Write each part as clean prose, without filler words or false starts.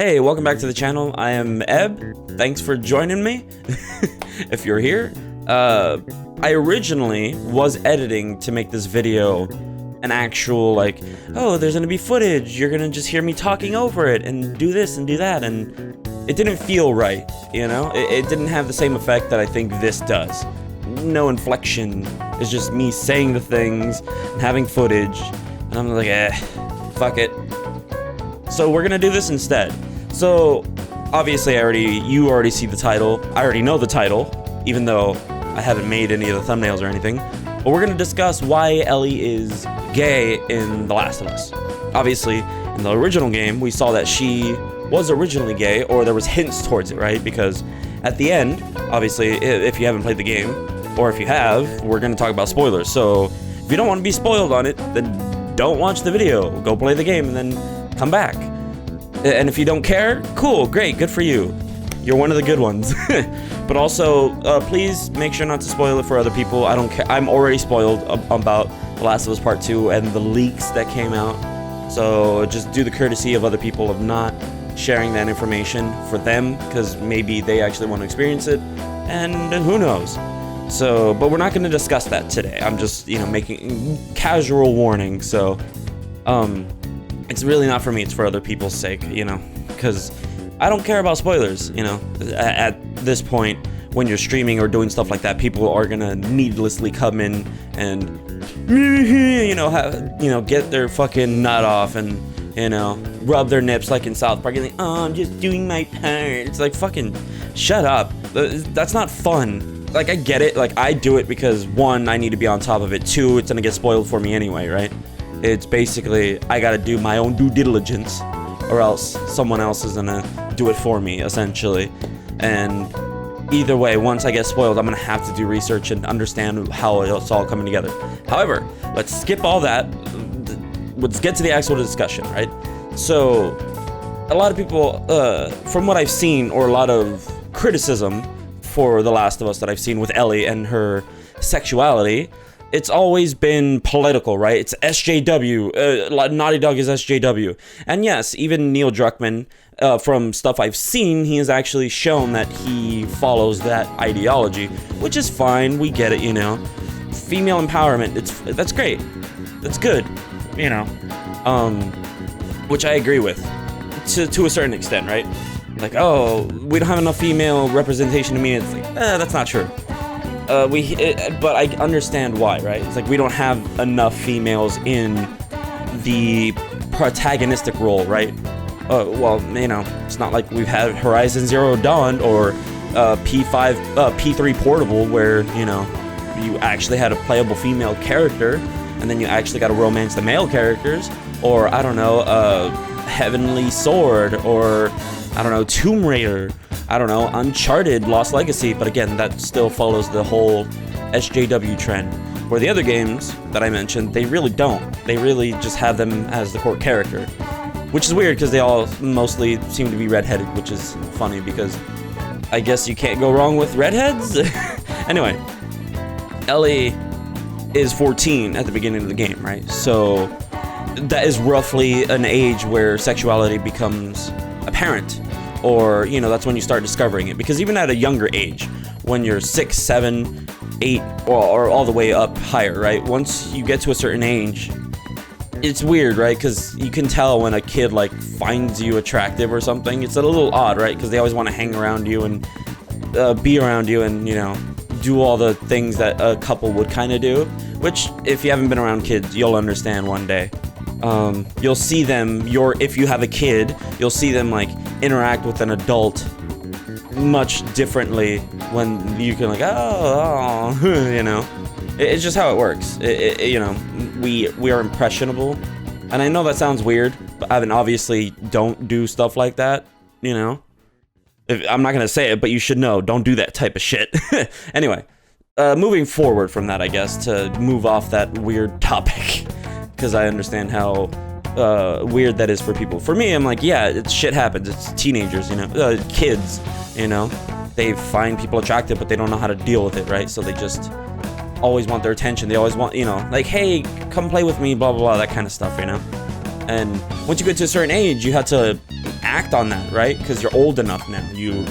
Hey, welcome back to the channel. I am Eb. Thanks for joining me. If you're here. I originally was editing to make this video an actual, like, oh, there's gonna be footage. You're gonna just hear me talking over it and do this and do that. And it didn't feel right, you know? It didn't have the same effect that I think this does. No inflection. It's just me saying the things and having footage. And I'm like, fuck it. So we're gonna do this instead. So obviously you already see the title. I already know the title, even though I haven't made any of the thumbnails or anything. But we're gonna discuss why Ellie is gay in The Last of Us. Obviously, in the original game, we saw that she was originally gay, or there was hints towards it, right? Because at the end, obviously, if you haven't played the game, or if you have, we're gonna talk about spoilers. So if you don't want to be spoiled on it, then don't watch the video. Go play the game and then come back. And if you don't care, cool, great, good for you. You're one of the good ones. But also, please make sure not to spoil it for other people. I don't care. I'm already spoiled about The Last of Us Part 2 and the leaks that came out. So just do the courtesy of other people of not sharing that information for them, because maybe they actually want to experience it, and who knows. So, but we're not going to discuss that today. I'm just, making casual warning. So, it's really not for me, it's for other people's sake, because I don't care about spoilers, at this point, when you're streaming or doing stuff like that, people are gonna needlessly come in and, get their fucking nut off and, rub their nips like in South Park and like, oh, I'm just doing my part. It's like, fucking shut up. That's not fun. Like, I get it, like, I do it because, one, I need to be on top of it, two, it's gonna get spoiled for me anyway, right? It's basically, I gotta do my own due diligence, or else someone else is gonna do it for me, essentially. And either way, once I get spoiled, I'm gonna have to do research and understand how it's all coming together. However, let's skip all that. Let's get to the actual discussion, right? So, a lot of people, from what I've seen, or a lot of criticism for The Last of Us that I've seen with Ellie and her sexuality, it's always been political, right? It's SJW. Naughty Dog is SJW. And yes, even Neil Druckmann, from stuff I've seen, he has actually shown that he follows that ideology, which is fine. We get it, Female empowerment, that's great. That's good, which I agree with, to a certain extent, right? Like, oh, we don't have enough female representation to me. It's like, that's not true. But I understand why, right? It's like we don't have enough females in the protagonistic role, right? Well, it's not like we've had Horizon Zero Dawn or P3 Portable, where you actually had a playable female character, and then you actually got to romance the male characters, or I don't know, Heavenly Sword, or I don't know, Tomb Raider. I don't know, Uncharted, Lost Legacy, but again, that still follows the whole SJW trend. Where the other games that I mentioned, they really don't. They really just have them as the core character. Which is weird, because they all mostly seem to be redheaded, which is funny, because I guess you can't go wrong with redheads? Anyway, Ellie is 14 at the beginning of the game, right? So that is roughly an age where sexuality becomes apparent. Or, that's when you start discovering it. Because even at a younger age, when you're 6, 7, 8, or all the way up higher, right? Once you get to a certain age, it's weird, right? Because you can tell when a kid, like, finds you attractive or something. It's a little odd, right? Because they always want to hang around you and be around you and, do all the things that a couple would kind of do. Which, if you haven't been around kids, you'll understand one day. You'll see them, if you have a kid, you'll see them, like, interact with an adult much differently when you can, like, it's just how it works. We are impressionable, and I know that sounds weird, but I obviously don't do stuff like that, I'm not gonna say it, but you should know, don't do that type of shit. Anyway, moving forward from that, I guess, to move off that weird topic, because I understand how weird that is for people. For me, I'm like, yeah, shit happens. It's teenagers, kids, they find people attractive, but they don't know how to deal with it, right? So they just always want their attention. They always want, like, hey, come play with me, blah, blah, blah, that kind of stuff, And once you get to a certain age, you have to act on that, right? Because you're old enough now. You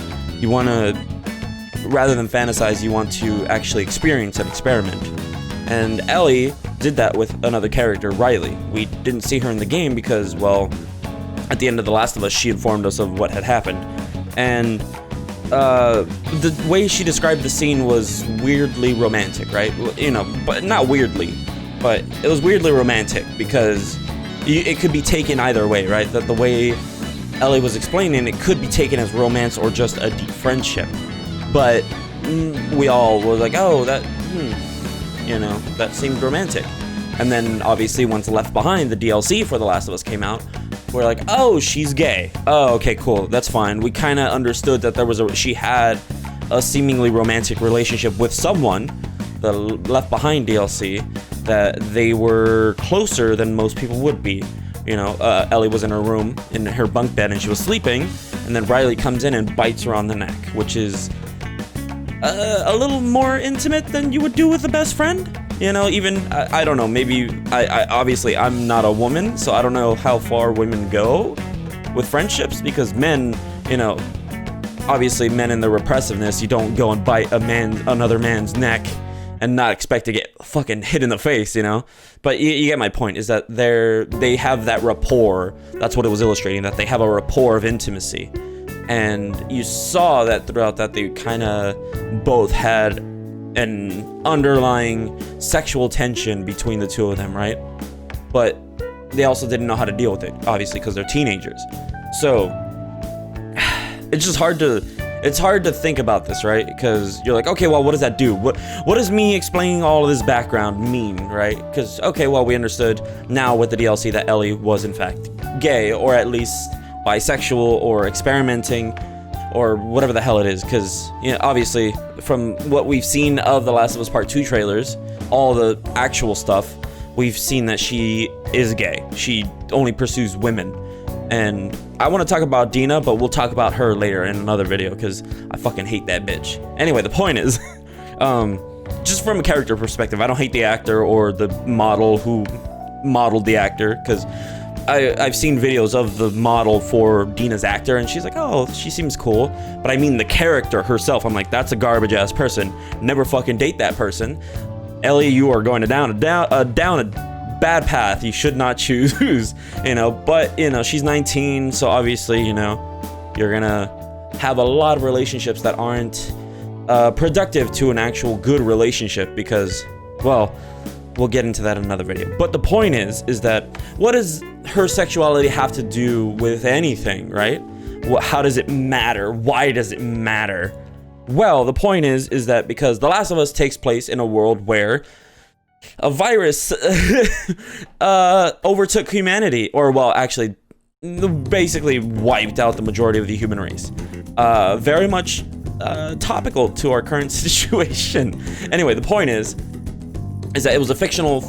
want to, rather than fantasize, you want to actually experience and experiment. And Ellie did that with another character, Riley. We didn't see her in the game because, well, at the end of The Last of Us, she informed us of what had happened. And the way she described the scene was weirdly romantic, right? You know, but not weirdly, but it was weirdly romantic because it could be taken either way, right? That the way Ellie was explaining, it could be taken as romance or just a deep friendship. But we all were like, oh, that, you know, that seemed romantic. And then obviously once Left Behind, the DLC for The Last of Us came out, we're like, oh, she's gay. Oh, okay, cool, that's fine. We kind of understood that she had a seemingly romantic relationship with someone, the Left Behind DLC, that they were closer than most people would be. You know, Ellie was in her room, in her bunk bed, and she was sleeping, and then Riley comes in and bites her on the neck, which is a little more intimate than you would do with a best friend. You know, even, I don't know, maybe, I obviously, I'm not a woman, so I don't know how far women go with friendships, because men, you know, obviously men in their repressiveness, you don't go and bite another man's neck and not expect to get fucking hit in the face, you know? But you get my point, is that they have that rapport. That's what it was illustrating, that they have a rapport of intimacy. And you saw that throughout that they kind of both had an underlying sexual tension between the two of them, right? But they also didn't know how to deal with it, obviously, because they're teenagers. So it's just hard to think about this, right? Because you're like, okay, well, what does that do? What does me explaining all of this background mean, right? Because, okay, well, we understood now with the DLC that Ellie was in fact gay, or at least bisexual, or experimenting, or whatever the hell it is. Because, you know, obviously, from what we've seen of The Last of Us Part 2 trailers, all the actual stuff, we've seen that she is gay. She only pursues women. And I want to talk about Dina, but we'll talk about her later in another video, because I fucking hate that bitch. Anyway, the point is, just from a character perspective, I don't hate the actor or the model who modeled the actor, because I've seen videos of the model for Dina's actor, and she's like, oh, she seems cool. But I mean the character herself, I'm like, that's a garbage ass person. Never fucking date that person. Ellie, you are going down a bad path you should not choose, you know. But, you know, she's 19, so obviously, you know, you're gonna have a lot of relationships that aren't productive to an actual good relationship, because, well, we'll get into that in another video. But the point is that what does her sexuality have to do with anything, right? How does it matter? Why does it matter? Well, the point is that because The Last of Us takes place in a world where a virus overtook humanity, or, well, actually, basically wiped out the majority of the human race. Very much topical to our current situation. Anyway, the point is that it was a fictional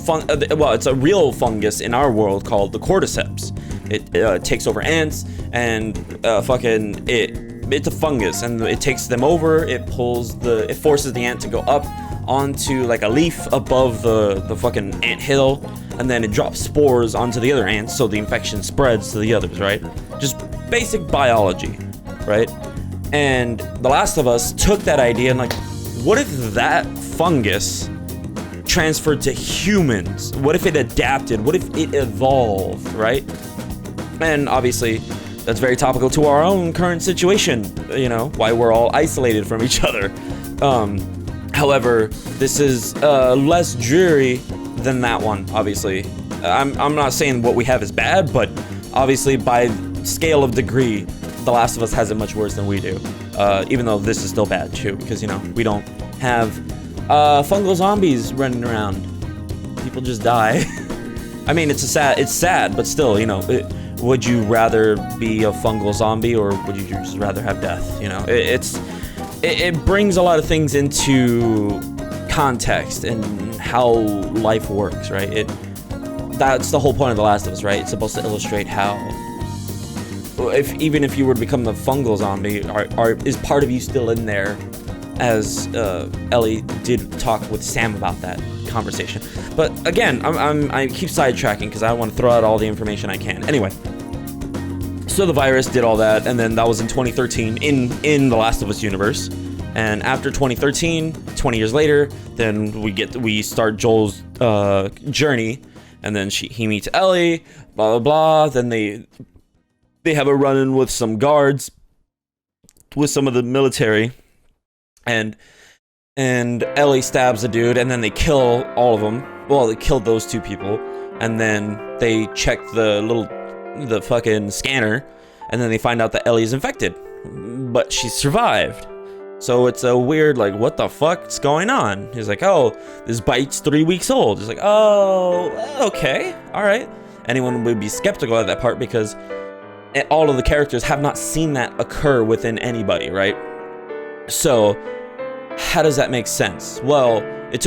well, it's a real fungus in our world called the cordyceps. It takes over ants, and it's a fungus, and it takes them over. It forces the ant to go up onto like a leaf above the fucking ant hill, and then it drops spores onto the other ants, so the infection spreads to the others, right? Just basic biology, right? And The Last of Us took that idea and, like, what if that fungus transferred to humans? What if it adapted? What if it evolved, right? And obviously, that's very topical to our own current situation, you know, why we're all isolated from each other. However, this is less dreary than that one, obviously. I'm not saying what we have is bad, but obviously by scale of degree, The Last of Us has it much worse than we do. Even though this is still bad too, because, you know, we don't have fungal zombies running around. People just die. I mean, it's sad, but still, you know, would you rather be a fungal zombie, or would you just rather have death? You know, it brings a lot of things into context and how life works, right? That's the whole point of The Last of Us, right? It's supposed to illustrate how, even if you were to become the fungal zombie, is part of you still in there? As Ellie did talk with Sam about that conversation. But again, I keep sidetracking because I want to throw out all the information I can. Anyway, So the virus did all that, and then that was in 2013 in the Last of Us universe. And after 2013, 20 years later, then we start Joel's journey, and then he meets Ellie, blah blah blah. Then they have a run-in with some guards, with some of the military, and Ellie stabs a dude, and then they kill all of them. Well, they killed those two people, and then they check the fucking scanner, and then they find out that Ellie's infected, but she survived. So it's a weird, like, what the fuck's going on? He's like, oh, this bite's 3 weeks old. He's like, oh, okay, all right. Anyone would be skeptical at that part because all of the characters have not seen that occur within anybody, right? So how does that make sense? Well, it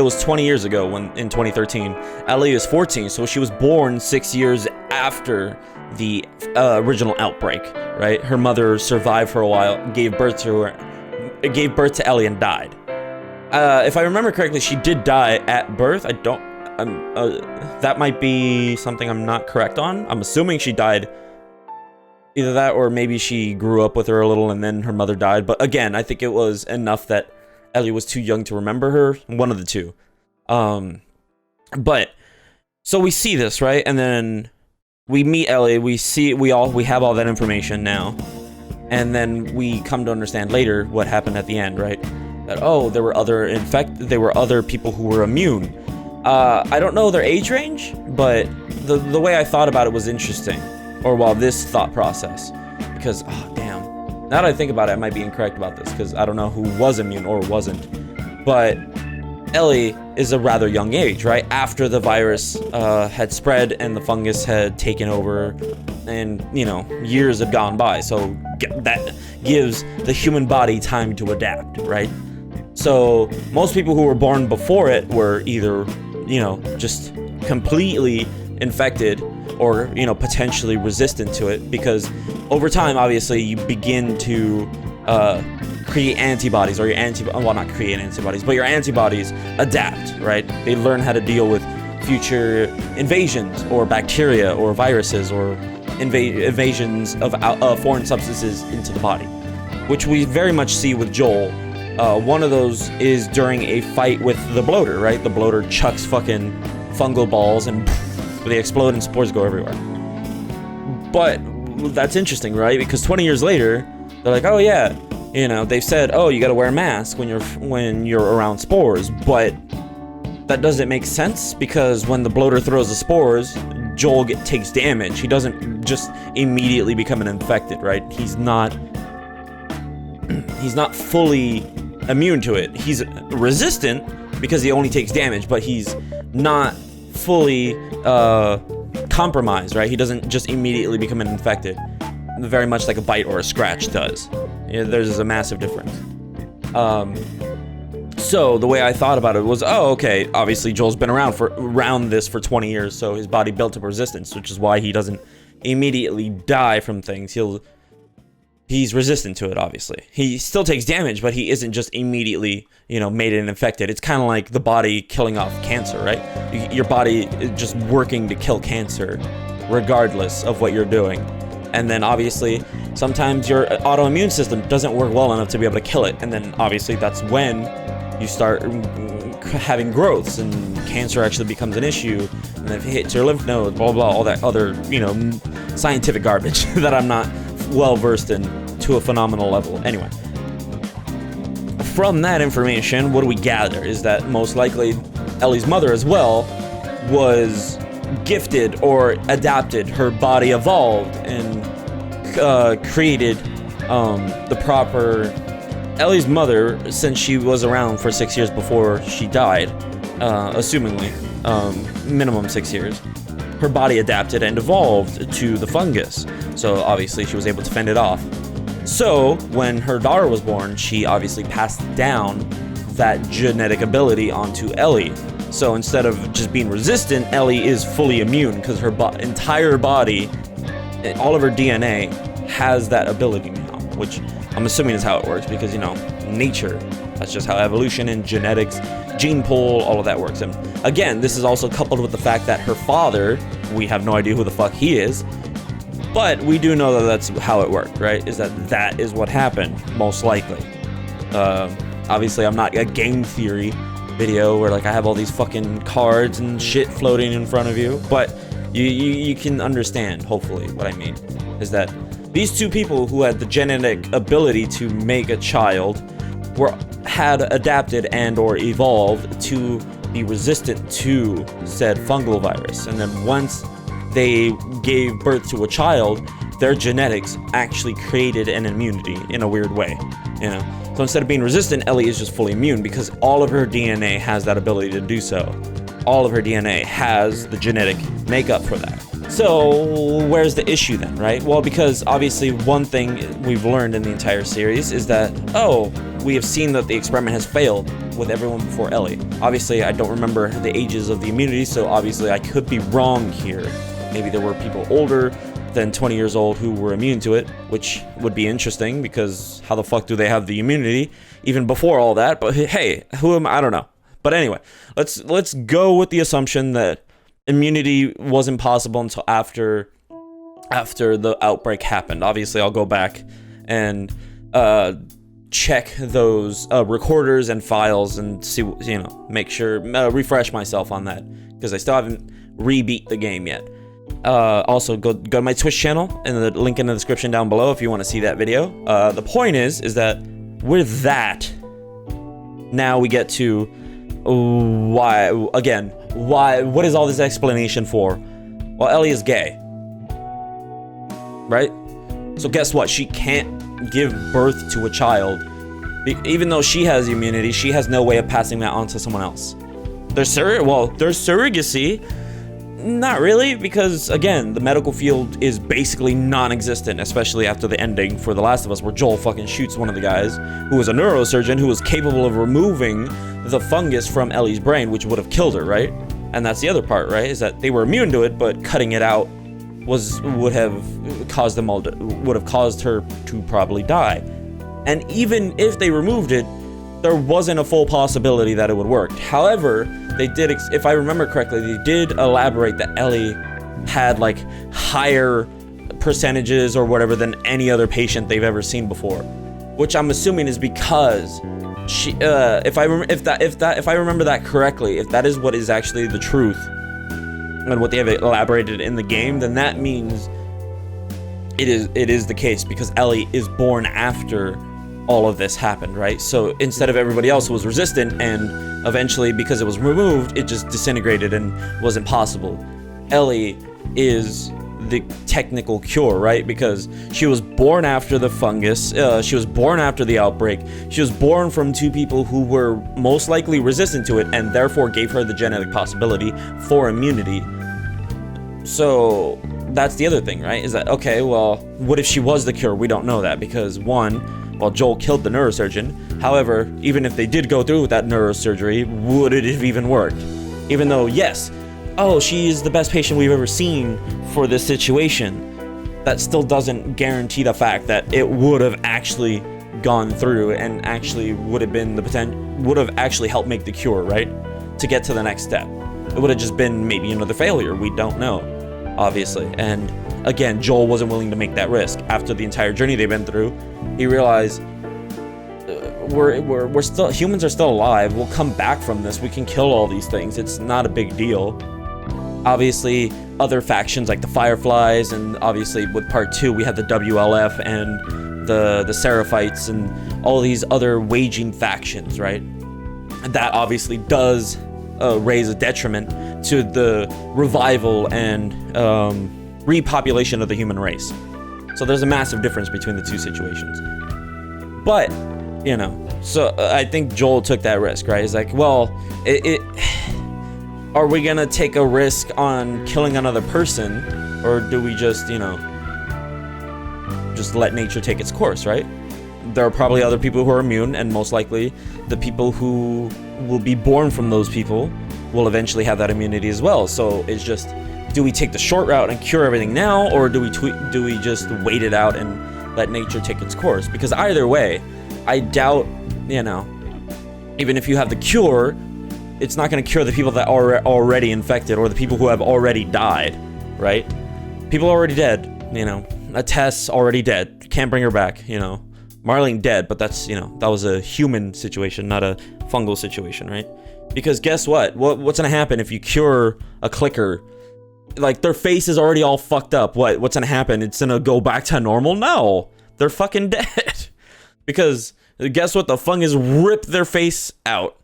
was 20 years ago in 2013. Ellie is 14, so she was born 6 years after the original outbreak, right? Her mother survived for a while, gave birth to Ellie and died. If I remember correctly, she did die at birth. That might be something I'm not correct on. I'm assuming she died. Either that or maybe she grew up with her a little and then her mother died. But again, I think it was enough that Ellie was too young to remember her. One of the two. But so we see this, right? And then we meet Ellie. We have all that information now. And then we come to understand later what happened at the end, right? That, oh, there were other people who were immune. I don't know their age range, but the way I thought about it was interesting. Or well, this thought process, because oh damn, now that I think about it, I might be incorrect about this because I don't know who was immune or wasn't. But Ellie is a rather young age, right? After the virus had spread and the fungus had taken over, and you know, years had gone by, so that gives the human body time to adapt, right? So most people who were born before it were either, you know, just completely infected or, you know, potentially resistant to it, because over time, obviously, you begin to create antibodies, or not create antibodies, but your antibodies adapt, right? They learn how to deal with future invasions or bacteria or viruses or invasions of foreign substances into the body, which we very much see with Joel. One of those is during a fight with the bloater, right? The bloater chucks fucking fungal balls and they explode and spores go everywhere. But that's interesting, right? Because 20 years later, they're like, oh yeah, you know, they've said, oh, you gotta wear a mask when you're around spores, but that doesn't make sense because when the bloater throws the spores, Joel takes damage. He doesn't just immediately become an infected, right? He's not fully immune to it. He's resistant because he only takes damage, but he's not fully compromised, right? He doesn't just immediately become an infected, very much like a bite or a scratch does. Yeah, there's a massive difference. So the way I thought about it was, oh, okay, obviously Joel's been around this for 20 years, so his body built up resistance, which is why he doesn't immediately die from things. He's resistant to it, obviously. He still takes damage, but he isn't just immediately, you know, made it infected. It's kind of like the body killing off cancer, right? Your body is just working to kill cancer, regardless of what you're doing. And then, obviously, sometimes your autoimmune system doesn't work well enough to be able to kill it. And then, obviously, that's when you start having growths, and cancer actually becomes an issue. And if it hits your lymph nodes, blah, blah, all that other, you know, scientific garbage that I'm not well versed in to a phenomenal level. Anyway, from that information, what do we gather is that most likely Ellie's mother as well was gifted or adapted. Her body evolved and created the proper. Ellie's mother, since she was around for 6 years before she died, assumingly minimum 6 years, her body adapted and evolved to the fungus. So obviously she was able to fend it off. So when her daughter was born, she obviously passed down that genetic ability onto Ellie. So instead of just being resistant, Ellie is fully immune because her entire body, all of her DNA has that ability now, which I'm assuming is how it works because, you know, nature, that's just how evolution and genetics, gene pool, all of that works. And again, this is also coupled with the fact that her father, we have no idea who the fuck he is, But we do know that that's how it worked, right? Is that is what happened, most likely. Obviously, I'm not a game theory video where like I have all these fucking cards and shit floating in front of you, but you can understand, hopefully, what I mean. Is that these two people who had the genetic ability to make a child had adapted and or evolved to be resistant to said fungal virus. And then once they gave birth to a child, their genetics actually created an immunity in a weird way, you know? So instead of being resistant, Ellie is just fully immune because all of her DNA has that ability to do so. All of her DNA has the genetic makeup for that. So where's the issue then, right? Well, because obviously one thing we've learned in the entire series is that, we have seen that the experiment has failed with everyone before Ellie. Obviously, I don't remember the ages of the immunity, so obviously I could be wrong here. Maybe there were people older than 20 years old who were immune to it, which would be interesting because how the fuck do they have the immunity even before all that? But hey, who am I? I don't know. But anyway, let's go with the assumption that immunity wasn't possible until after the outbreak happened. Obviously, I'll go back and check those recorders and files and see, make sure, refresh myself on that because I still haven't re-beat the game yet. Also, go to my Twitch channel and the link in the description down below if you want to see that video. The point is that with that, now we get to what is all this explanation for? Well, Ellie is gay, right? So guess what? She can't give birth to a child. Even though she has immunity, she has no way of passing that on to someone else. There's surrogacy. Not really, because again, the medical field is basically non-existent, especially after the ending for The Last of Us, where Joel fucking shoots one of the guys who was a neurosurgeon who was capable of removing the fungus from Ellie's brain, which would have killed her, right? And that's the other part, right? Is that they were immune to it, but cutting it out would have caused her to probably die. And even if they removed it, there wasn't a full possibility that it would work. However, they did, if I remember correctly, they did elaborate that Ellie had like higher percentages or whatever than any other patient they've ever seen before, which I'm assuming is because she, if I remember that correctly, if that is what is actually the truth and what they have elaborated in the game, then that means it is the case because Ellie is born after all of this happened, right? So instead of everybody else who was resistant, and eventually because it was removed, it just disintegrated and wasn't possible. Ellie is the technical cure, right? Because she was born after the fungus, she was born after the outbreak, she was born from two people who were most likely resistant to it and therefore gave her the genetic possibility for immunity. So that's the other thing, right? Is that, okay, well, what if she was the cure? We don't know that because one, well, Joel killed the neurosurgeon. However, even if they did go through with that neurosurgery, would it have even worked? Even though, yes, she is the best patient we've ever seen for this situation, that still doesn't guarantee the fact that it would have actually gone through and actually would have been would have actually helped make the cure, right? To get to the next step. It would have just been maybe another failure. We don't know, obviously. And again, Joel wasn't willing to make that risk. After the entire journey they've been through, he realized we're still, humans are still alive. We'll come back from this. We can kill all these things. It's not a big deal. Obviously, other factions like the Fireflies, and obviously with part 2 we had the WLF and the Seraphites and all these other waging factions, right? That obviously does raise a detriment to the revival and repopulation of the human race. So there's a massive difference between the two situations. But, so I think Joel took that risk, right? He's like, well, are we gonna take a risk on killing another person, or do we just, just let nature take its course, right? There are probably other people who are immune, and most likely the people who will be born from those people will eventually have that immunity as well. So it's just, do we take the short route and cure everything now, or do we just wait it out and let nature take its course? Because either way, I doubt, even if you have the cure, it's not going to cure the people that are already infected or the people who have already died, right? People are already dead. you know, a Tess already dead. Can't bring her back, you know. Marlene dead, but that's, you know, that was a human situation, not a fungal situation, right? Because guess what? What's gonna happen if you cure a clicker? Like, their face is already all fucked up. What's gonna happen? It's gonna go back to normal? No. They're fucking dead. Because guess what? The fungus ripped their face out.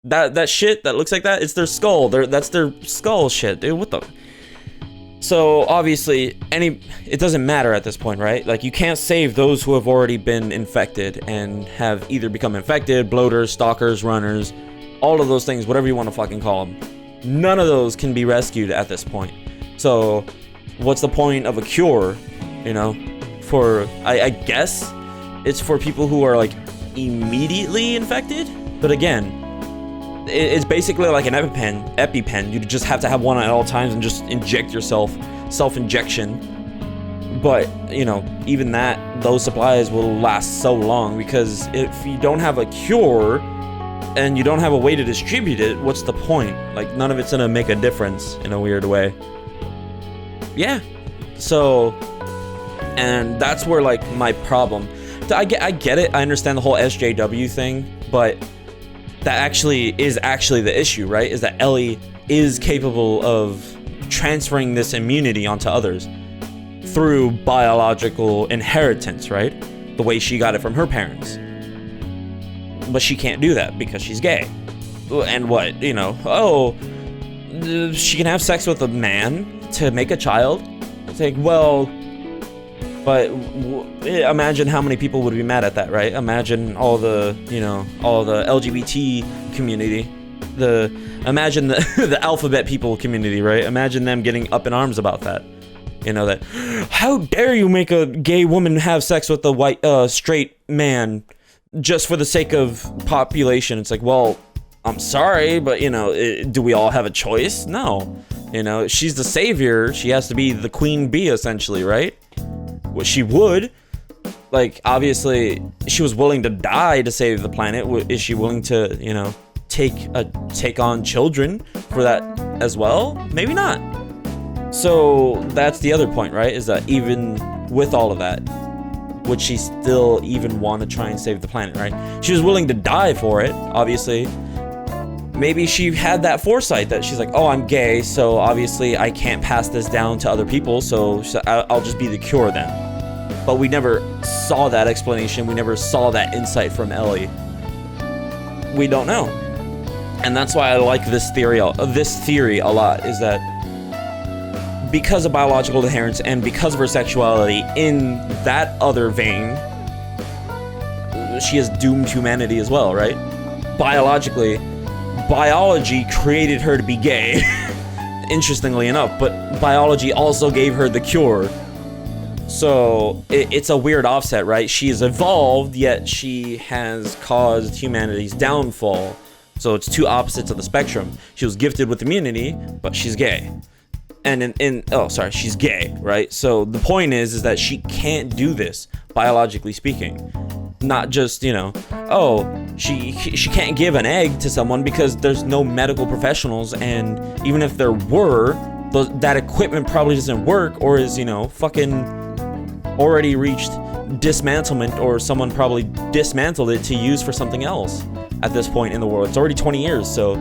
That shit that looks like that, it's their skull. That's their skull shit, dude. What the... So obviously, it doesn't matter at this point, right? Like, you can't save those who have already been infected and have either become infected, bloaters, stalkers, runners, all of those things, whatever you want to fucking call them. None of those can be rescued at this point. So what's the point of a cure, you know? For, I guess it's for people who are like immediately infected, but again, it's basically like an EpiPen. You just have to have one at all times and just inject yourself, self-injection. But, you know, even that, those supplies will last so long, because if you don't have a cure and you don't have a way to distribute it, what's the point? Like, none of it's gonna make a difference in a weird way. Yeah. So, and that's where, like, my problem. I get it. I understand the whole SJW thing, but that actually is the issue, right? Is that Ellie is capable of transferring this immunity onto others through biological inheritance, right? The way she got it from her parents. But she can't do that because she's gay. And what, you know, oh, she can have sex with a man to make a child? It's like, well, but imagine how many people would be mad at that, right? Imagine all the, you know, all the LGBT community. Imagine the alphabet people community, right? Imagine them getting up in arms about that. You know, that, how dare you make a gay woman have sex with a white, straight man just for the sake of population? It's like, well, I'm sorry, but, you know, do we all have a choice? No. You know, she's the savior. She has to be the queen bee, essentially, right? Well, she would. Like, obviously, she was willing to die to save the planet. Is she willing to, you know, take on children for that as well? Maybe not. So that's the other point, right? Is that even with all of that, would she still even want to try and save the planet, right? She was willing to die for it, obviously. Maybe she had that foresight that she's like, oh, I'm gay, so obviously I can't pass this down to other people, so I'll just be the cure then. But we never saw that explanation. We never saw that insight from Ellie. We don't know. And that's why I like this theory a lot, is that because of biological inheritance and because of her sexuality in that other vein, she has doomed humanity as well, right? Biologically, biology created her to be gay, interestingly enough, but biology also gave her the cure. So it's a weird offset, right? She has evolved, yet she has caused humanity's downfall. So it's two opposites of the spectrum. She was gifted with immunity, but she's gay. And she's gay, right? So the point is that she can't do this, biologically speaking. Not just, you know, oh, she can't give an egg to someone because there's no medical professionals, and even if there were, that equipment probably doesn't work, or is, you know, fucking already reached dismantlement, or someone probably dismantled it to use for something else at this point in the world. It's already 20 years, so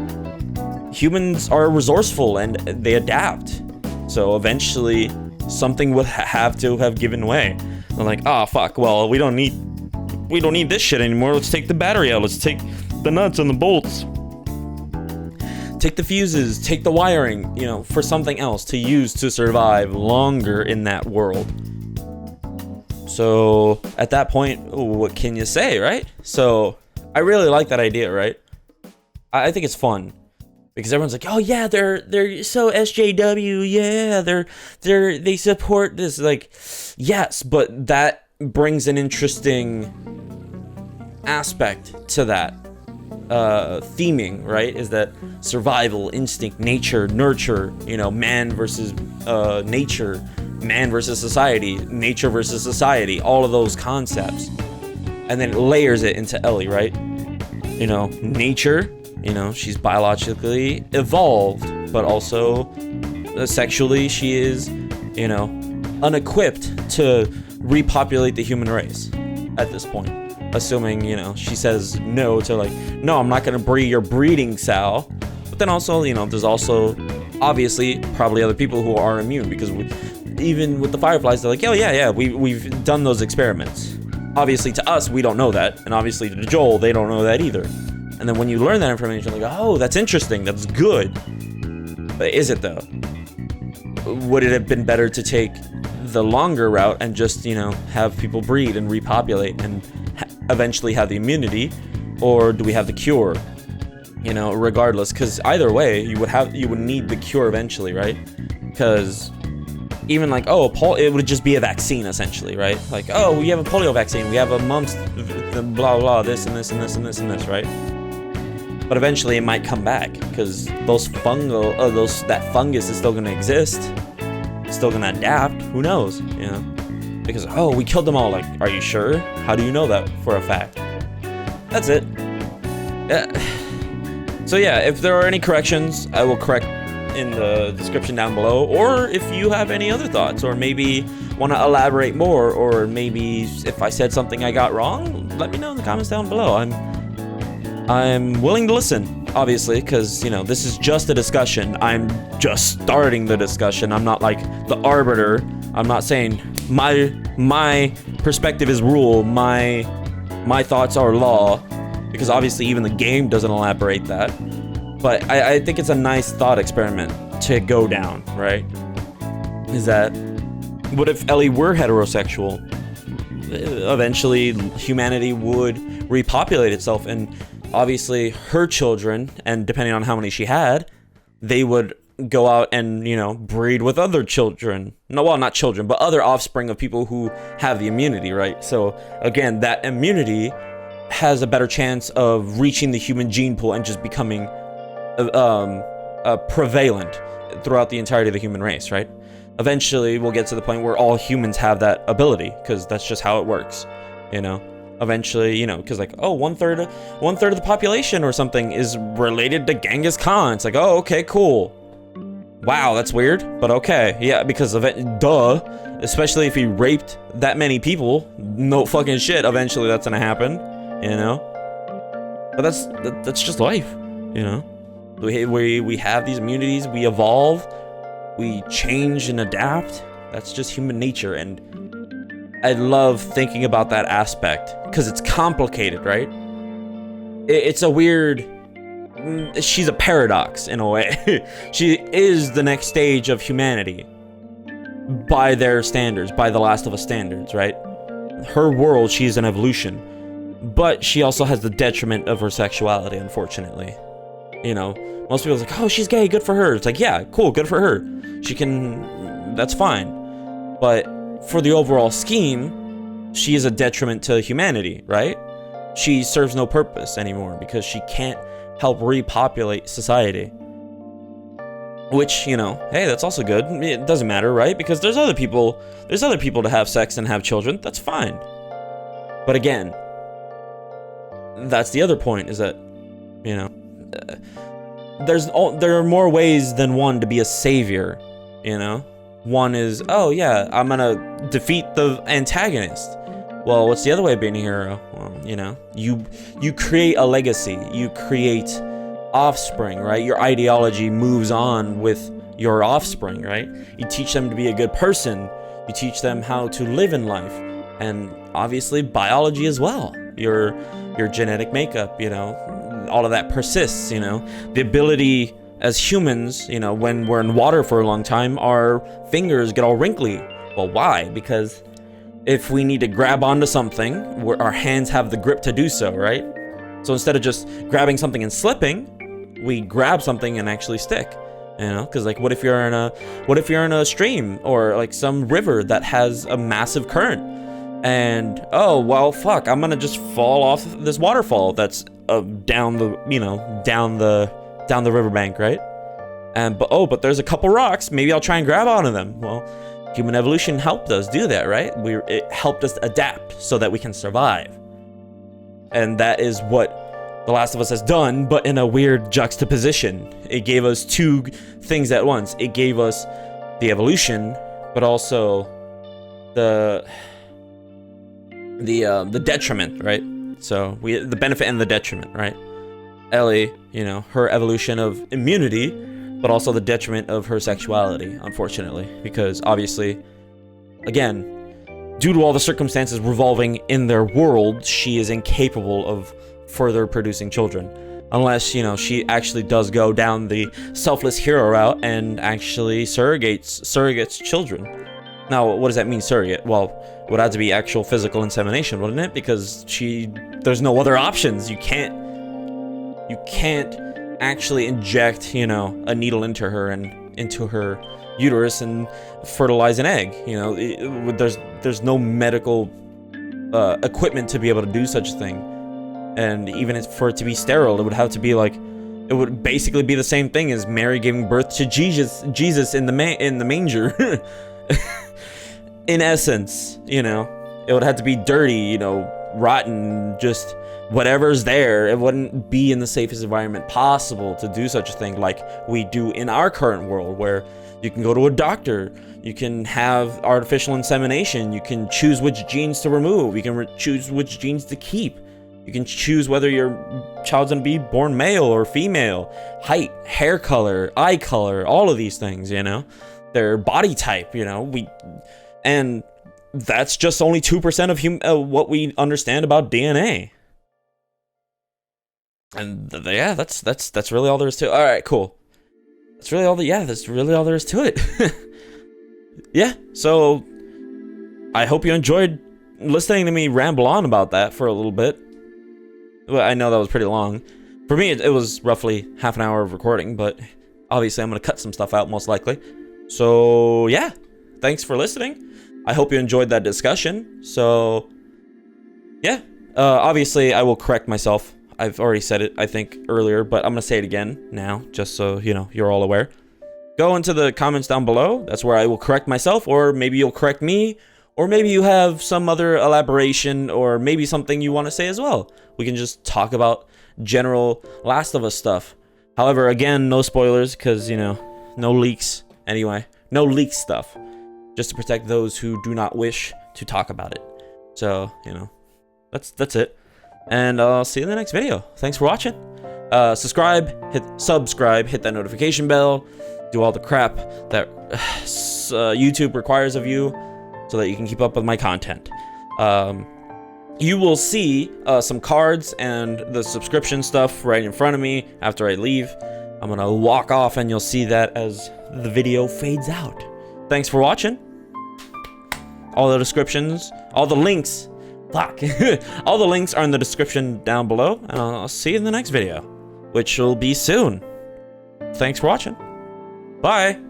humans are resourceful and they adapt. So eventually something would have to have given way. They're like, oh fuck, well, we don't need this shit anymore. Let's take the battery out. Let's take the nuts and the bolts. Take the fuses, take the wiring, you know, for something else to use to survive longer in that world. So at that point, what can you say, right? So I really like that idea, right? I think it's fun because everyone's like, oh yeah, they're so SJW, yeah, they support this. Like, yes, but that brings an interesting aspect to that theming, right? Is that survival, instinct, nature, nurture, you know, man versus nature, man versus society, nature versus society, all of those concepts. And then it layers it into Ellie, right? You know, nature, you know, she's biologically evolved, but also sexually she is, you know, unequipped to repopulate the human race at this point. Assuming, you know, she says no to like, no, I'm not gonna breed your breeding sow. But then also, you know, there's also obviously probably other people who are immune, because even with the fireflies, they're like, oh yeah, we've done those experiments. Obviously to us, we don't know that, and obviously to Joel, they don't know that either. And then when you learn that information, like, oh, that's interesting, that's good. But is it though? Would it have been better to take the longer route and just, you know, have people breed and repopulate and eventually have the immunity, or do we have the cure? You know, regardless, because either way, you would need the cure eventually, right? Because even like, oh, it would just be a vaccine essentially, right? Like, oh, we have a polio vaccine, we have a mumps, blah blah, this and this and this and this and this, right? But eventually it might come back, because that fungus is still gonna exist, it's still gonna adapt. Who knows? You know, because oh, we killed them all. Like, are you sure? How do you know that for a fact? That's it. So yeah, if there are any corrections, I will correct in the description down below, or if you have any other thoughts, or maybe want to elaborate more, or maybe if I said something I got wrong, let me know in the comments down below. I'm willing to listen, obviously, because, you know, this is just a discussion. I'm just starting the discussion. I'm not like the arbiter. I'm not saying my perspective is rule, my thoughts are law, because obviously even the game doesn't elaborate that. But I think it's a nice thought experiment to go down, right? Is that, what if Ellie were heterosexual? Eventually humanity would repopulate itself, and obviously her children, and depending on how many she had, they would go out and, you know, breed with other children. No, well, not children, but other offspring of people who have the immunity, right? So again, that immunity has a better chance of reaching the human gene pool and just becoming prevalent throughout the entirety of the human race, right? Eventually we'll get to the point where all humans have that ability, because that's just how it works, you know? Eventually, you know, because like, oh, one third of the population or something is related to Genghis Khan. It's like, oh, okay, cool. Wow, that's weird, but okay. Yeah, because of it, duh. Especially if he raped that many people, no fucking shit, eventually that's gonna happen, you know? But that's just life, you know? We have these immunities, we evolve, we change and adapt. That's just human nature, and I love thinking about that aspect, because it's complicated, right? It's a weird... She's a paradox, in a way. She is the next stage of humanity. By their standards, by The Last of Us standards, right? Her world, she's an evolution. But she also has the detriment of her sexuality, unfortunately. You know, most people are like, oh, she's gay, good for her. It's like, yeah, cool, good for her. She can... That's fine. But for the overall scheme, she is a detriment to humanity, right? She serves no purpose anymore, because she can't help repopulate society. Which, you know, hey, that's also good. It doesn't matter, right? Because there's other people to have sex and have children. That's fine. But again, that's the other point, is that, you know, there are more ways than one to be a savior, you know? One is, oh yeah, I'm gonna defeat the antagonist. Well, what's the other way of being a hero? Well, you know, you create a legacy, you create offspring, right? Your ideology moves on with your offspring, right? You teach them to be a good person, you teach them how to live in life, and obviously biology as well. Your genetic makeup, you know, all of that persists, you know. The ability as humans, you know, when we're in water for a long time, our fingers get all wrinkly. Well, why? Because if we need to grab onto something, our hands have the grip to do so, right? So instead of just grabbing something and slipping, we grab something and actually stick, you know? Because like, what if you're in a stream or like some river that has a massive current, and oh well, fuck, I'm gonna just fall off this waterfall that's down the riverbank, right? And but there's a couple rocks, maybe I'll try and grab onto them. Well, human evolution helped us do that, right? It helped us adapt so that we can survive. And that is what The Last of Us has done, but in a weird juxtaposition. It gave us two things at once. It gave us the evolution, but also the detriment, right? So the benefit and the detriment, right? Ellie, you know, her evolution of immunity, but also the detriment of her sexuality, unfortunately, because obviously, again, due to all the circumstances revolving in their world, she is incapable of further producing children. Unless, you know, she actually does go down the selfless hero route and actually surrogates children. Now, what does that mean, surrogate? Well, it would have to be actual physical insemination, wouldn't it? Because there's no other options. You can't actually inject, you know, a needle into her uterus and fertilize an egg. You know, there's no medical equipment to be able to do such a thing. And even for it to be sterile, it would have to be like, it would basically be the same thing as Mary giving birth to Jesus in the manger. In essence, you know, it would have to be dirty, you know, rotten, just whatever's there. It wouldn't be in the safest environment possible to do such a thing like we do in our current world, where you can go to a doctor, you can have artificial insemination, you can choose which genes to remove, you can choose which genes to keep. You can choose whether your child's gonna be born male or female, height, hair color, eye color, all of these things, you know, their body type, you know, and that's just only 2% of what we understand about DNA. And yeah, that's really all there is to it. All right, cool. That's really all there is to it. Yeah, so I hope you enjoyed listening to me ramble on about that for a little bit. Well, I know that was pretty long. For me, it was roughly half an hour of recording, but obviously I'm going to cut some stuff out most likely. So yeah, thanks for listening. I hope you enjoyed that discussion. So yeah, obviously I will correct myself. I've already said it, I think, earlier, but I'm going to say it again now, just so, you know, you're all aware. Go into the comments down below. That's where I will correct myself, or maybe you'll correct me. Or maybe you have some other elaboration, or maybe something you want to say as well. We can just talk about general Last of Us stuff. However, again, no spoilers, because, you know, no leaks. Anyway, no leak stuff. Just to protect those who do not wish to talk about it. So, you know, that's it. And I'll see you in the next video. Thanks for watching. Subscribe, hit that notification bell, do all the crap that YouTube requires of you, so that you can keep up with my content. You will see some cards and the subscription stuff right in front of me after I leave. I'm gonna walk off and you'll see that as the video fades out. Thanks for watching. All the descriptions, all the links, all the links are in the description down below, and I'll see you in the next video, which will be soon. Thanks for watching. Bye.